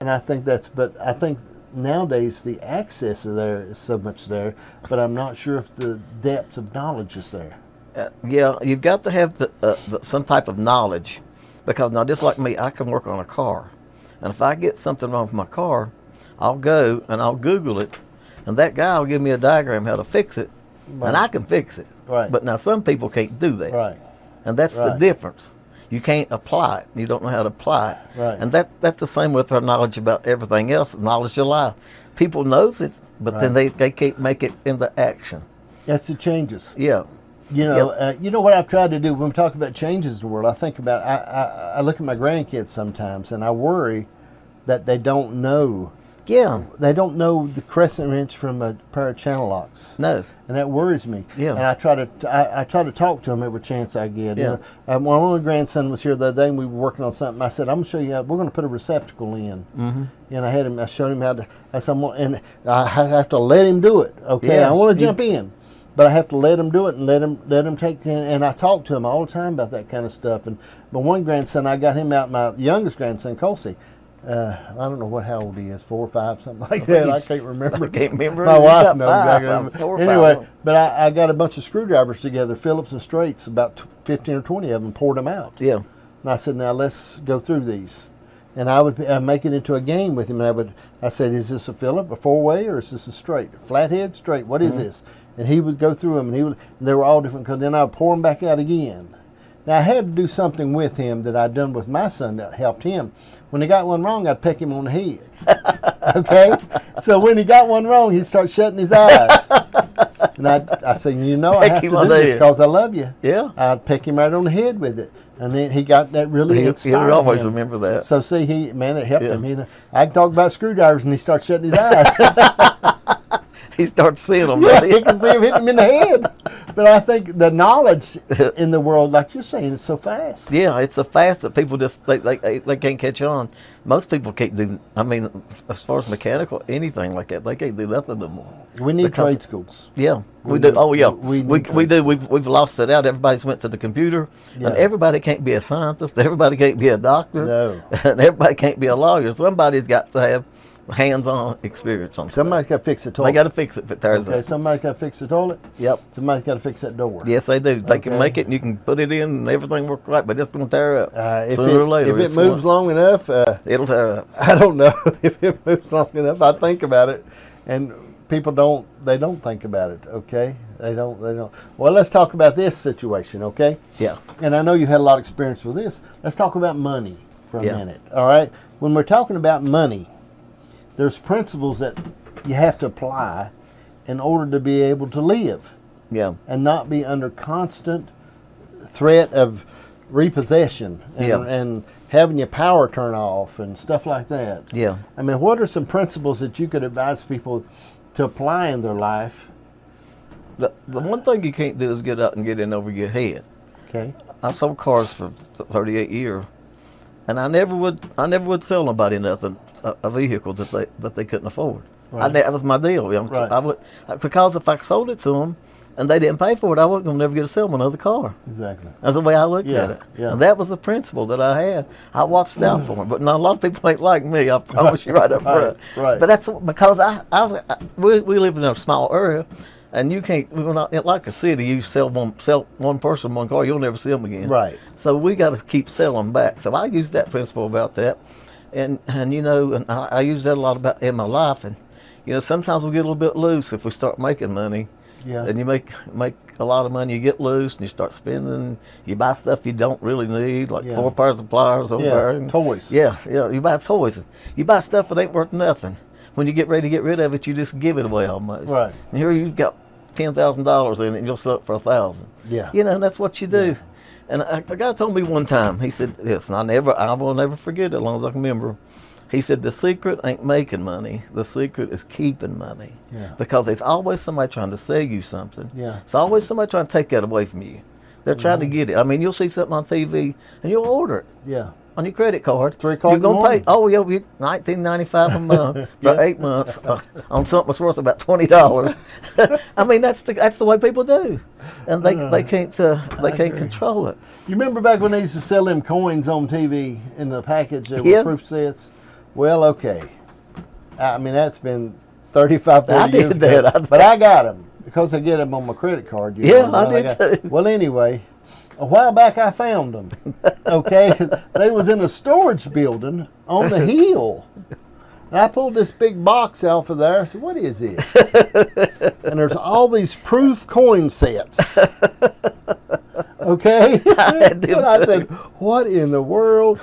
And but I think nowadays the access is there is so much there, but I'm not sure if the depth of knowledge is there. Yeah, you've got to have some type of knowledge, because now just like me, I can work on a car, and if I get something wrong with my car, I'll go and I'll Google it, and that guy will give me a diagram how to fix it, and I can fix it. Right. But now some people can't do that. Right. And that's the difference. You can't apply it. You don't know how to apply it. Right. And that's the same with our knowledge about everything else, knowledge of life. People knows it, but then they can't make it into action. That's the changes. Yeah. You know what I've tried to do when we talk about changes in the world. I think about I look at my grandkids sometimes, and I worry that they don't know. Yeah. They don't know the crescent wrench from a pair of channel locks. No. And that worries me. Yeah. And I try to talk to them every chance I get. Yeah. When my grandson was here the other day and we were working on something, I said, I'm going to show you how we're going to put a receptacle in. Mm-hmm. And I showed him how to, and I have to let him do it. Okay. Yeah. I want to jump in, but I have to let him do it and let him take, and I talk to him all the time about that kind of stuff. And my one grandson, I got him out, my youngest grandson, Colsey. I don't know how old he is, 4 or 5, something like that. I can't remember. I can't remember. My wife knows exactly. Anyway, but I got a bunch of screwdrivers together, Phillips and Straights, about 15 or 20 of them, poured them out. Yeah. And I said, now let's go through these. And I'd make it into a game with him. And I said, is this a Phillip, a 4-way, or is this a straight? Flathead, straight, what is this? And he would go through them, and they were all different colors. Then I would pour them back out again. Now, I had to do something with him that I'd done with my son that helped him. When he got one wrong, I'd peck him on the head. Okay? So when he got one wrong, he'd start shutting his eyes. And I said, I have to do this because I love you. Yeah. I'd peck him right on the head with it. And then he got that really inspired He'll always him. Remember that. So see, it helped him. I can talk about screwdrivers and he starts shutting his eyes. He starts seeing them. Yeah, he can see him hitting him in the head. But I think the knowledge in the world, like you're saying, is so fast. Yeah, it's so fast that people just they can't catch on. Most people can't do. I mean, as far as mechanical, anything like that, they can't do nothing no more. We need trade schools. Yeah, we do. Oh yeah, we do. We've lost it out. Everybody's went to the computer, and everybody can't be a scientist. Everybody can't be a doctor. No, and everybody can't be a lawyer. Somebody's got to have hands-on experience on stuff. Somebody's got to fix the toilet. They got to fix it if it tears up. Somebody's got to fix the toilet. Yep. Somebody's got to fix that door. Yes, they do. They can make it, and you can put it in, and everything works right, but it's going to tear up. Sooner or later. If it moves long enough, it'll tear up. I don't know if it moves long enough. I think about it, and people don't. They don't think about it. Okay, they don't. Well, let's talk about this situation. Okay. Yeah. And I know you had a lot of experience with this. Let's talk about money for a minute. All right. When we're talking about money, there's principles that you have to apply in order to be able to live. Yeah. And not be under constant threat of repossession and having your power turn off and stuff like that. Yeah. I mean, what are some principles that you could advise people to apply in their life? The one thing you can't do is get out and get in over your head. Okay. I sold cars for 38 years, and I never would sell nobody nothing, a vehicle that they couldn't afford. Right. That was my deal. Right. Because if I sold it to them and they didn't pay for it, I wasn't going to never get to sell them another car. Exactly. That's the way I looked at it. Yeah. And that was the principle that I had. I watched out for them. But now a lot of people ain't like me, I promise you right up front. Right. But that's because we live in a small area, and we're not like a city. You sell one person one car, you'll never see them again. Right. So we got to keep selling back. So I use that principle about that. And I use that a lot in my life. And sometimes we get a little bit loose if we start making money. Yeah. And you make a lot of money, you get loose and you start spending. You buy stuff you don't really need, like 4 pairs of pliers over there. Toys. Yeah. You buy toys. You buy stuff that ain't worth nothing. When you get ready to get rid of it, you just give it away almost. Right. And here you've got $10,000 in it, and you'll sell it for $1,000. Yeah. And that's what you do. Yeah. And a guy told me one time, he said this, and I will never forget it as long as I can remember. He said, the secret ain't making money. The secret is keeping money. Yeah. Because there's always somebody trying to sell you something. Yeah. It's always somebody trying to take that away from you. They're trying to get it. I mean, you'll see something on TV, and you'll order it. Yeah. On your credit card. 3 o'clock in the morning. Pay. Oh, yeah, $19.95 a month for 8 months on something that's worth about $20. I mean, that's the way people do, and they can't control it. You remember back when they used to sell them coins on TV in the package with proof sets? Well, okay. I mean, that's been 35, 40 I years did ago. that. But I got them because I get them on my credit card. You Yeah, know, I did too. Well, anyway, a while back I found them. Okay, they was in a storage building on the hill. And I pulled this big box out of there. I said, "What is this?" And there's all these proof coin sets. Okay, I had them and I too. said, "What in the world?"